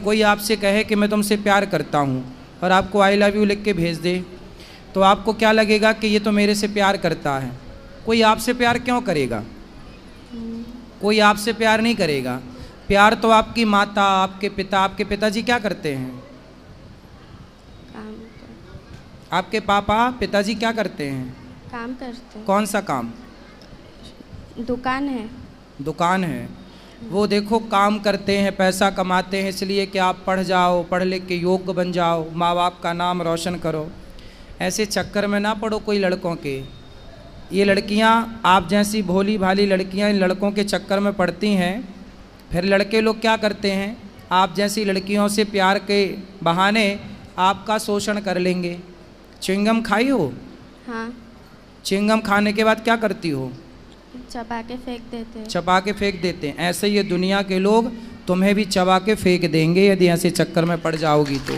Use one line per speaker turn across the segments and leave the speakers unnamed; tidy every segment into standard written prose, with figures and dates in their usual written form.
कोई आपसे कहे कि मैं तुमसे प्यार करता हूँ और आपको आई लव यू लिख के भेज दे, तो आपको क्या लगेगा कि ये तो मेरे से प्यार करता है। कोई आपसे प्यार क्यों करेगा? कोई आपसे प्यार नहीं करेगा। प्यार तो आपकी माता, आपके पिता, आपके पिताजी क्या करते हैं?
काम
आपके पापा पिताजी क्या करते हैं?
काम करते हैं।
कौन सा काम?
दुकान है।
दुकान है। वो देखो काम करते हैं, पैसा कमाते हैं इसलिए कि आप पढ़ जाओ, पढ़ लिख के योग्य बन जाओ, माँ बाप का नाम रोशन करो। ऐसे चक्कर में ना पड़ो कोई लड़कों के। ये लड़कियां, आप जैसी भोली भाली लड़कियां इन लड़कों के चक्कर में पड़ती हैं। फिर लड़के लोग क्या करते हैं, आप जैसी लड़कियों से प्यार के बहाने आपका शोषण कर लेंगे। च्युइंगम खाई हो?
हाँ।
च्युइंगम खाने के बाद क्या करती हो?
चबा के फेंक देते हैं।
चबा के फेंक देते हैं। ऐसे ये दुनिया के लोग तुम्हें भी चबा के फेंक देंगे यदि ऐसे चक्कर में पड़ जाओगी तो।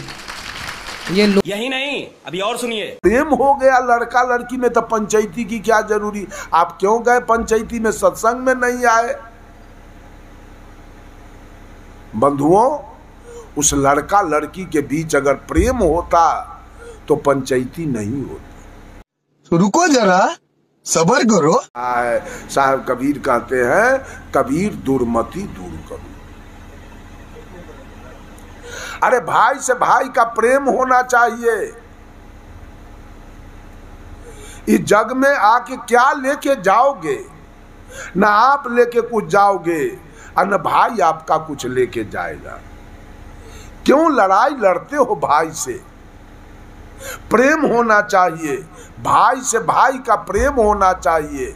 ये
यही नहीं, अभी और सुनिए।
प्रेम हो गया लड़का लड़की में तो पंचायती की क्या जरूरी? आप क्यों गए पंचायती में, सत्संग में नहीं आए? बंधुओं, उस लड़का लड़की के बीच अगर प्रेम होता तो पंचायती नहीं होती।
तो रुको जरा, सबर करो।
साहब कबीर कहते हैं, कबीर दुर्मति दूर करो। अरे भाई से भाई का प्रेम होना चाहिए। इस जग में आके क्या लेके जाओगे? ना आप लेके कुछ जाओगे और न भाई आपका कुछ लेके जाएगा। क्यों लड़ाई लड़ते हो भाई से? प्रेम होना चाहिए, भाई से भाई का प्रेम होना चाहिए,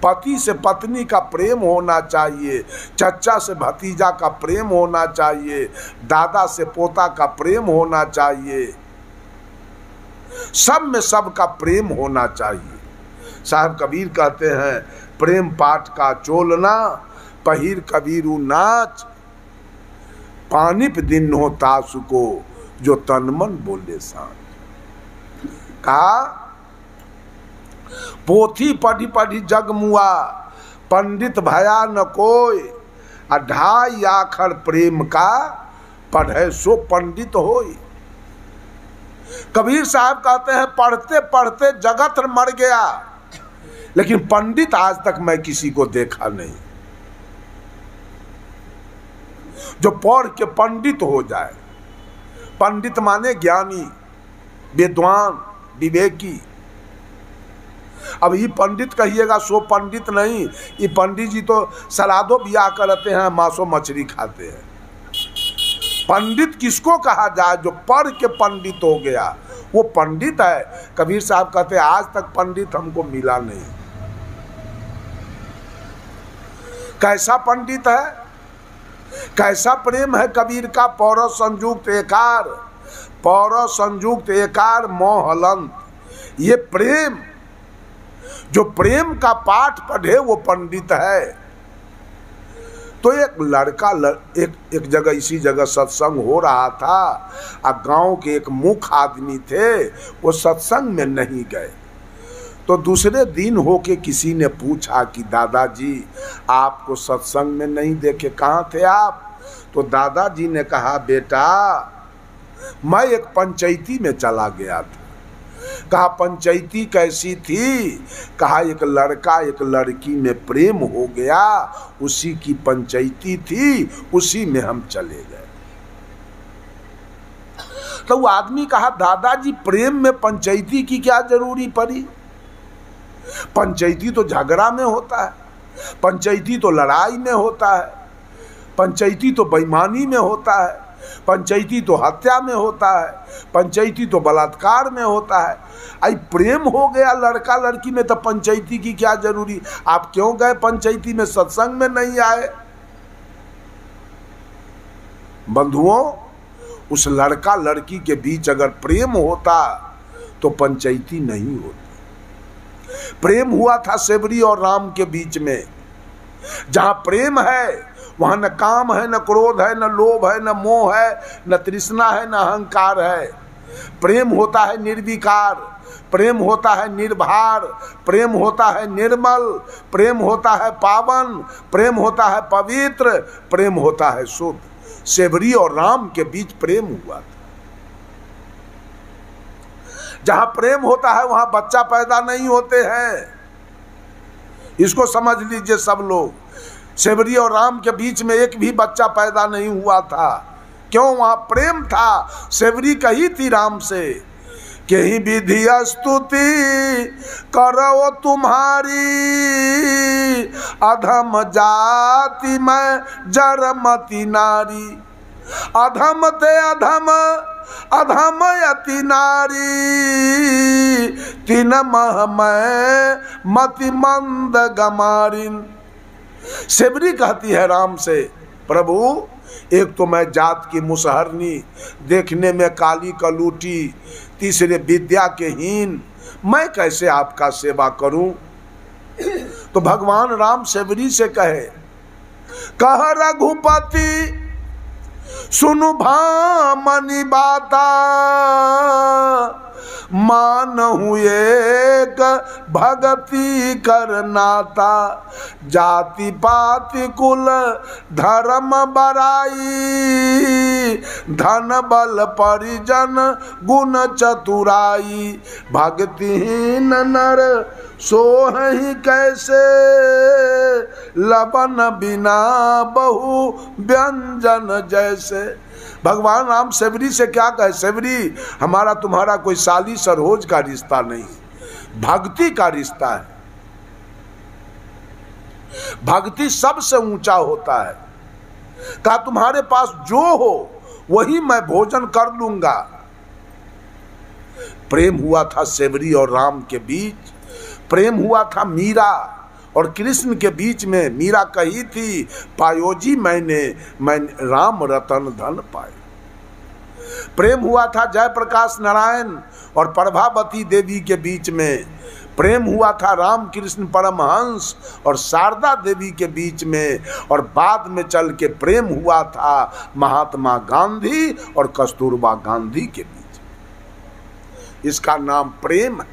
पति से पत्नी का प्रेम होना चाहिए, चचा से भतीजा का प्रेम होना चाहिए, दादा से पोता का प्रेम होना चाहिए, सब में सबका प्रेम होना चाहिए। साहब कबीर कहते हैं, प्रेम पाठ का चोलना पहिर कबीरू नाच, पानी पे दिन हो तासु को जो तन मन बोले सांच। कहा पोथी पढ़ी पढ़ी जग मुआ, पंडित भया न कोई, 2.5 आखर प्रेम का पढ़े सो पंडित होई। कबीर साहब कहते हैं, पढ़ते पढ़ते जगत मर गया, लेकिन पंडित आज तक मैं किसी को देखा नहीं जो पढ़ के पंडित हो जाए। पंडित माने ज्ञानी, विद्वान, विवेकी। अब ये पंडित कहिएगा सो पंडित नहीं, ये पंडित जी तो सलादो ब्याह करते हैं, मांसो मछली खाते हैं। पंडित किसको कहा जाए? जो पढ़ के पंडित हो गया वो पंडित है। कबीर साहब कहते हैं, आज तक पंडित हमको मिला नहीं। कैसा पंडित है, कैसा प्रेम है कबीर का? पौरव संयुक्त एकार, पौरव संयुक्त एकार मोहलंत। ये प्रेम, जो प्रेम का पाठ पढ़े वो पंडित है। तो एक लड़का एक जगह, इसी जगह सत्संग हो रहा था, और गांव के एक मुख्य आदमी थे, वो सत्संग में नहीं गए। तो दूसरे दिन होके किसी ने पूछा कि दादाजी आपको सत्संग में नहीं देखे, कहाँ थे आप? तो दादाजी ने कहा, बेटा मैं एक पंचायती में चला गया था। कहा पंचायती कैसी थी? कहा एक लड़का एक लड़की में प्रेम हो गया, उसी की पंचायती थी, उसी में हम चले गए। तो वो आदमी कहा, दादाजी प्रेम में पंचायती की क्या जरूरी पड़ी? पंचायती तो झगड़ा में होता है, पंचायती तो लड़ाई में होता है, पंचायती तो बेईमानी में होता है, पंचायती तो हत्या में होता है, पंचायती तो बलात्कार में होता है। आई प्रेम हो गया लड़का लड़की में तो पंचायती की क्या जरूरी? आप क्यों गए पंचायती में, सत्संग में नहीं आए? बंधुओं, उस लड़का लड़की के बीच अगर प्रेम होता तो पंचायती नहीं होती। प्रेम हुआ था सेबरी और राम के बीच में। जहां प्रेम है वहां न काम है, न क्रोध है, न लोभ है, न मोह है, न तृष्णा है, न अहंकार है। प्रेम होता है निर्विकार, प्रेम होता है निर्भार, प्रेम होता है निर्मल, प्रेम होता है पावन, प्रेम होता है पवित्र, प्रेम होता है शुद्ध। सेवरी और राम के बीच प्रेम हुआ था। जहां प्रेम होता है वहां बच्चा पैदा नहीं होते हैं, इसको समझ लीजिए सब लोग। सेवरी और राम के बीच में एक भी बच्चा पैदा नहीं हुआ था। क्यों? वहां प्रेम था। सेवरी कही थी राम से कि ही विधि स्तुति करो तुम्हारी, अधम जाति में जरमती नारी, अधम ते अधम अधम यति नारी, तीन मह में मति मंद गमारिन। सेवरी कहती है राम से, प्रभु एक तो मैं जात की मुसहरनी, देखने में काली कलूटी, तीसरे विद्या के हीन, मैं कैसे आपका सेवा करूं? तो भगवान राम सेवरी से कहे, कह रघुपति सुनु भामनी बाता, मानहु एक भगति करनाता, जाति पाति कुल धर्म बराई, धन बल परिजन गुण चतुराई, भक्तिहीन नर सोहि कैसे, लबन बिना बहु व्यंजन जैसे। भगवान राम सेवरी से क्या कहे, सेवरी हमारा तुम्हारा कोई साली सरोज का रिश्ता नहीं, भक्ति का रिश्ता है। भक्ति सबसे ऊंचा होता है। कहा तुम्हारे पास जो हो वही मैं भोजन कर लूंगा। प्रेम हुआ था सेवरी और राम के बीच, प्रेम हुआ था मीरा और कृष्ण के बीच में। मीरा कही थी, पायो जी मैंने राम रतन धन पाए। प्रेम हुआ था जयप्रकाश नारायण और प्रभावती देवी के बीच में। प्रेम हुआ था राम कृष्ण परमहंस और शारदा देवी के बीच में। और बाद में चल के प्रेम हुआ था महात्मा गांधी और कस्तूरबा गांधी के बीच में। इसका नाम प्रेम है।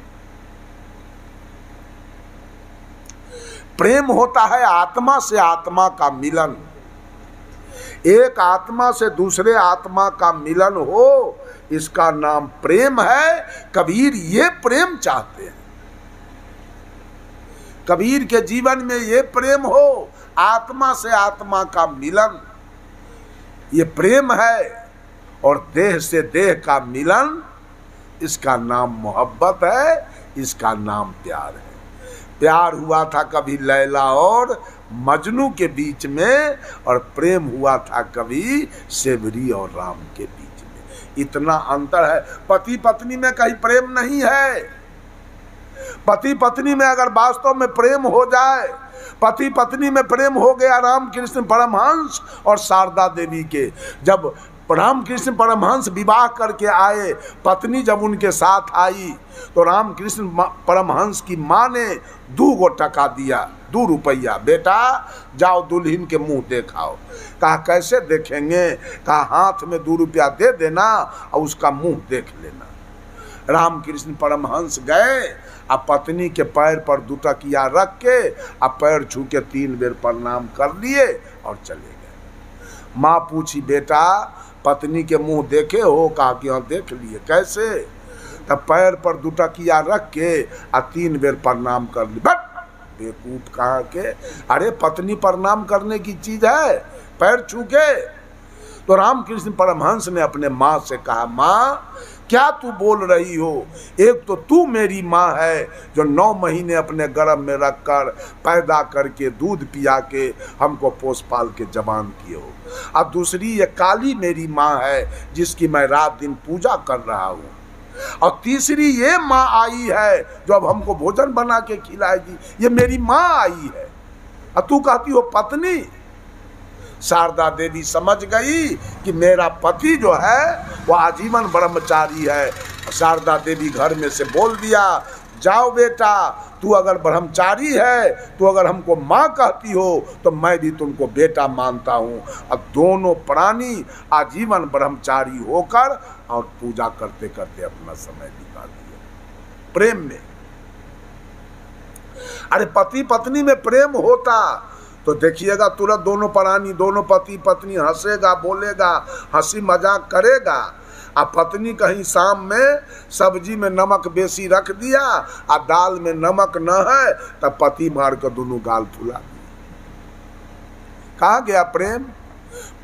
प्रेम होता है आत्मा से आत्मा का मिलन। एक आत्मा से दूसरे आत्मा का मिलन हो, इसका नाम प्रेम है। कबीर ये प्रेम चाहते हैं। कबीर के जीवन में ये प्रेम हो, आत्मा से आत्मा का मिलन, ये प्रेम है। और देह से देह का मिलन, इसका नाम मोहब्बत है, इसका नाम प्यार है। प्यार हुआ था कभी लैला और मजनू के बीच में, और प्रेम हुआ था कभी सेवरी और राम के बीच में। इतना अंतर है। पति पत्नी में कहीं प्रेम नहीं है। पति पत्नी में अगर वास्तव में प्रेम हो जाए, पति पत्नी में प्रेम हो गया राम कृष्ण परमहंस और शारदा देवी के। जब राम कृष्ण परमहंस विवाह करके आए, पत्नी जब उनके साथ आई तो राम कृष्ण परमहंस की माँ ने 2 टका दिया, 2 रुपया, बेटा जाओ दुल्हन के मुंह देखाओ। कहा कैसे देखेंगे? कहा हाथ में 2 रुपया दे देना और उसका मुंह देख लेना। राम कृष्ण परमहंस गए, अब पत्नी के पैर पर 2 टकिया रख के अब पैर छू के 3 बेर प्रणाम कर लिए और चले गए। माँ पूछी, बेटा पत्नी के मुंह देखे हो? कहा कि हाँ देख लिए। कैसे? तब पैर पर 2 टकिया रख के 3 बेर प्रणाम कर ली। बट बेवकूफ कहाँ के, अरे पत्नी प्रणाम करने की चीज है, पैर छू के। तो रामकृष्ण परमहंस ने अपने माँ से कहा, माँ क्या तू बोल रही हो? एक तो तू मेरी माँ है जो 9 महीने अपने गर्भ में रखकर पैदा करके दूध पिया के हमको पोस पाल के जवान किए हो। अब दूसरी ये काली मेरी माँ है जिसकी मैं रात दिन पूजा कर रहा हूँ। और तीसरी ये माँ आई है जो अब हमको भोजन बना के खिलाएगी। ये मेरी माँ आई है और तू कहती हो पत्नी। शारदा देवी समझ गई कि मेरा पति जो है वो आजीवन ब्रह्मचारी है। शारदा देवी घर में से बोल दिया, जाओ बेटा, तू अगर ब्रह्मचारी है, तू अगर हमको माँ कहती हो तो मैं भी तुमको बेटा मानता हूँ। अब दोनों प्राणी आजीवन ब्रह्मचारी होकर और पूजा करते करते अपना समय बिता दिया प्रेम में। अरे पति पत्नी में प्रेम होता तो देखिएगा तुरंत दोनों प्राणी, दोनों पति पत्नी हंसेगा, बोलेगा, हंसी मजाक करेगा। अब पत्नी कहीं शाम में सब्जी में नमक बेसी रख दिया और दाल में नमक न है, तब पति मार कर दोनों गाल फुला दिया। कहाँ गया प्रेम?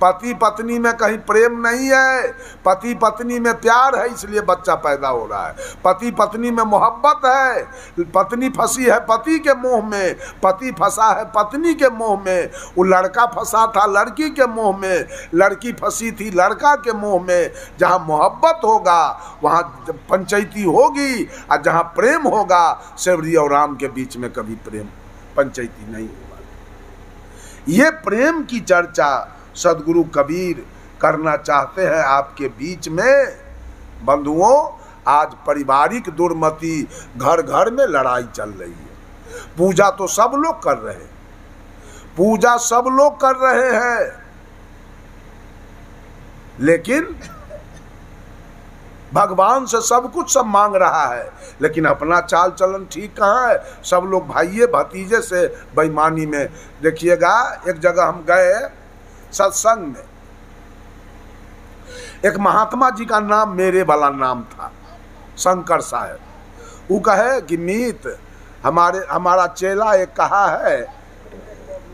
पति पत्नी में कहीं प्रेम नहीं है। पति पत्नी में प्यार है, इसलिए बच्चा पैदा हो रहा है। पति पत्नी में मोहब्बत है। पत्नी फंसी है पति के मोह में, पति फंसा है पत्नी के मोह में। वो लड़का फंसा था लड़की के मोह में, लड़की फंसी थी लड़का के मोह में। जहाँ मोहब्बत होगा वहाँ पंचायती होगी, और जहाँ प्रेम होगा, शिवजी और राम के बीच में कभी प्रेम पंचायती नहीं होगा। ये प्रेम की चर्चा सदगुरु कबीर करना चाहते हैं आपके बीच में। बंधुओं, आज पारिवारिक दुर्मति, घर घर में लड़ाई चल रही है। पूजा तो सब लोग कर रहे हैं, पूजा सब लोग कर रहे हैं, लेकिन भगवान से सब कुछ सब मांग रहा है, लेकिन अपना चाल चलन ठीक कहाँ है। सब लोग भाइये भतीजे से बेईमानी में। देखिएगा, एक जगह हम गए सत्संग में, एक महात्मा जी का नाम मेरे वाला नाम था, शंकर साहब। वो कहे कि मीत, हमारा चेला एक कहा है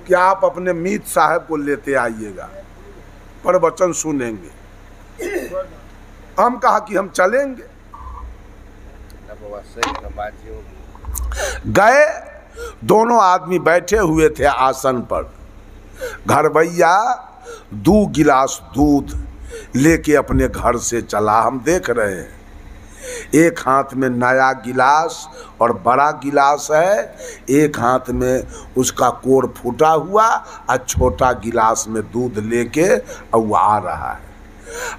कि आप अपने मीत साहब को लेते आइएगा, प्रवचन सुनेंगे। हम कहा कि हम चलेंगे। गए, दोनों आदमी बैठे हुए थे आसन पर। घरवैया 2 गिलास दूध लेके अपने घर से चला, हम देख रहे हैं। एक हाथ में नया गिलास और बड़ा गिलास है, एक हाथ में उसका कोर फूटा हुआ और छोटा गिलास में दूध लेके और वो आ रहा है।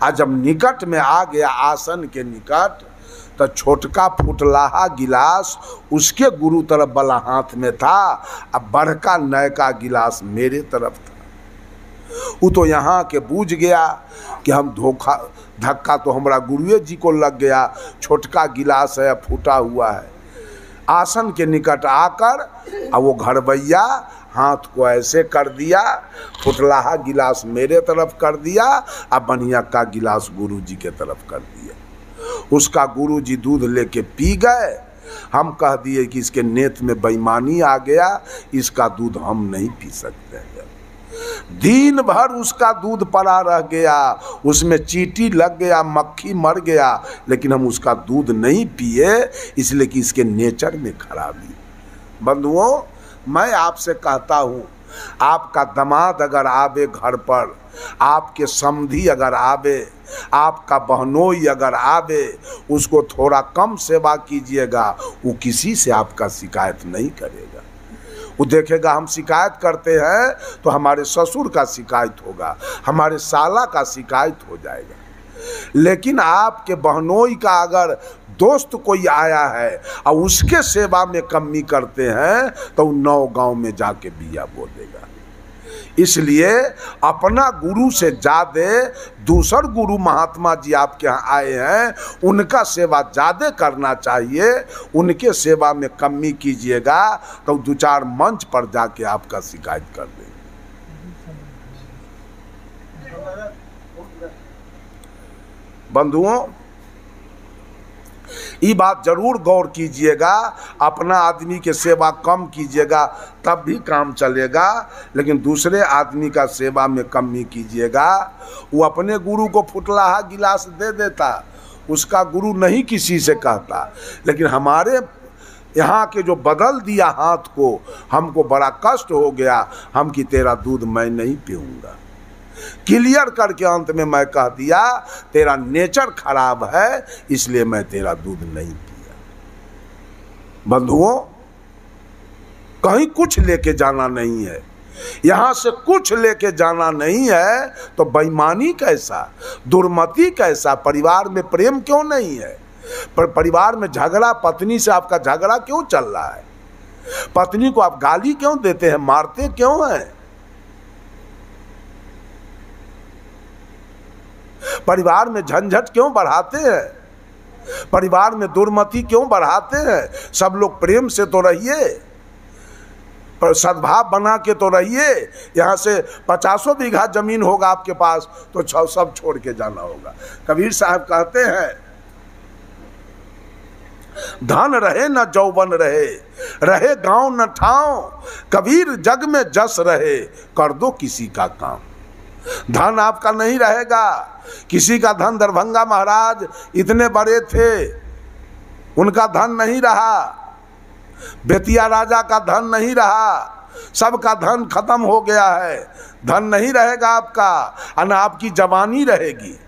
आज जब निकट में आ गया, आसन के निकट, तो छोटका फुटलाहा गिलास उसके गुरु तरफ वाला हाथ में था, अब बड़का नयका गिलास मेरे तरफ था। वो तो यहाँ के बूझ गया कि हम धक्का तो हमारा गुरुए जी को लग गया, छोटका गिलास है, फूटा हुआ है। आसन के निकट आकर अब वो घरवैया हाथ को ऐसे कर दिया, फुटलाहा गिलास मेरे तरफ कर दिया, अब बढ़िया का गिलास गुरु जी के तरफ कर दिया। उसका गुरु जी दूध लेके पी गए। हम कह दिए कि इसके नेत में बेईमानी आ गया, इसका दूध हम नहीं पी सकते हैं। दिन भर उसका दूध पड़ा रह गया, उसमें चींटी लग गया, मक्खी मर गया, लेकिन हम उसका दूध नहीं पिए, इसलिए कि इसके नेचर में खराबी। बंधुओं, मैं आपसे कहता हूँ, आपका दामाद अगर आवे घर पर, आपके समधी अगर आवे, आपका बहनोई अगर आवे, उसको थोड़ा कम सेवा कीजिएगा, वो किसी से आपका शिकायत नहीं करेगा। वो देखेगा हम शिकायत करते हैं तो हमारे ससुर का शिकायत होगा, हमारे साला का शिकायत हो जाएगा। लेकिन आपके बहनोई का अगर दोस्त कोई आया है और उसके सेवा में कमी करते हैं, तो 9 गांव में जाके बिया बो देगा। इसलिए अपना गुरु से ज़्यादा दूसर गुरु महात्मा जी आपके यहाँ आए हैं, उनका सेवा ज़्यादा करना चाहिए। उनके सेवा में कमी कीजिएगा तो 2-4 मंच पर जाके आपका शिकायत कर देंगे। बंधुओं, ये बात जरूर गौर कीजिएगा। अपना आदमी के सेवा कम कीजिएगा तब भी काम चलेगा, लेकिन दूसरे आदमी का सेवा में कमी कीजिएगा। वो अपने गुरु को फुटलाहा गिलास दे देता, उसका गुरु नहीं किसी से कहता, लेकिन हमारे यहाँ के जो बदल दिया हाथ को, हमको बड़ा कष्ट हो गया। हम कि तेरा दूध मैं नहीं पीऊँगा। क्लियर करके अंत में मैं कह दिया, तेरा नेचर खराब है, इसलिए मैं तेरा दूध नहीं पिया। बंधुओं, कहीं कुछ लेके जाना नहीं है, यहाँ से कुछ लेके जाना नहीं है, तो बेईमानी कैसा, दुर्मति कैसा, परिवार में प्रेम क्यों नहीं है? पर परिवार में झगड़ा, पत्नी से आपका झगड़ा क्यों चल रहा है? पत्नी को आप गाली क्यों देते हैं, मारते क्यों हैं? परिवार में झंझट क्यों बढ़ाते हैं? परिवार में दुर्मति क्यों बढ़ाते हैं? सब लोग प्रेम से तो रहिए। पर सद्भाव बना के तो रहिए। यहाँ से 50 बीघा जमीन होगा आपके पास तो सब छोड़ के जाना होगा। कबीर साहब कहते हैं धन रहे न जौवन रहे, रहे गांव न ठाव, कबीर जग में जस रहे, कर दो किसी का काम। धन आपका नहीं रहेगा। किसी का धन, दरभंगा महाराज इतने बड़े थे, उनका धन नहीं रहा। बेतिया राजा का धन नहीं रहा। सबका धन खत्म हो गया है। धन नहीं रहेगा आपका, और आपकी जवानी रहेगी।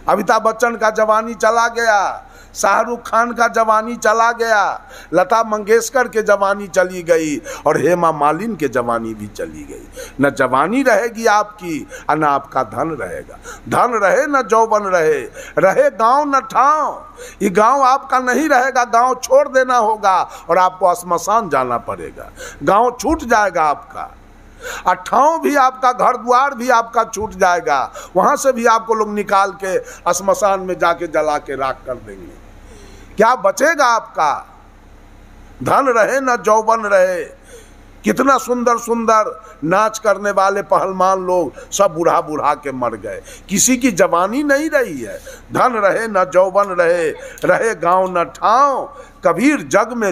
अमिताभ बच्चन का जवानी चला गया, शाहरुख खान का जवानी चला गया, लता मंगेशकर के जवानी चली गई, और हेमा मालिनी के जवानी भी चली गई। न जवानी रहेगी आपकी, और न आपका धन रहेगा। धन रहे न जौवन रहे, रहे गांव न ठाव। ये गांव आपका नहीं रहेगा, गांव छोड़ देना होगा और आपको श्मशान जाना पड़ेगा। गांव छूट जाएगा आपका, और ठाव भी आपका, घर द्वार भी आपका छूट जाएगा। वहां से भी आपको लोग निकाल के श्मशान में जाके जला के राख कर देंगे। क्या बचेगा आपका? धन रहे न जौवन रहे। कितना सुंदर सुंदर नाच करने वाले पहलवान लोग सब बुढ़ा बुढ़ा के मर गए, किसी की जवानी नहीं रही है। धन रहे न जौवन रहे, रहे गांव न ठाव, कबीर जग में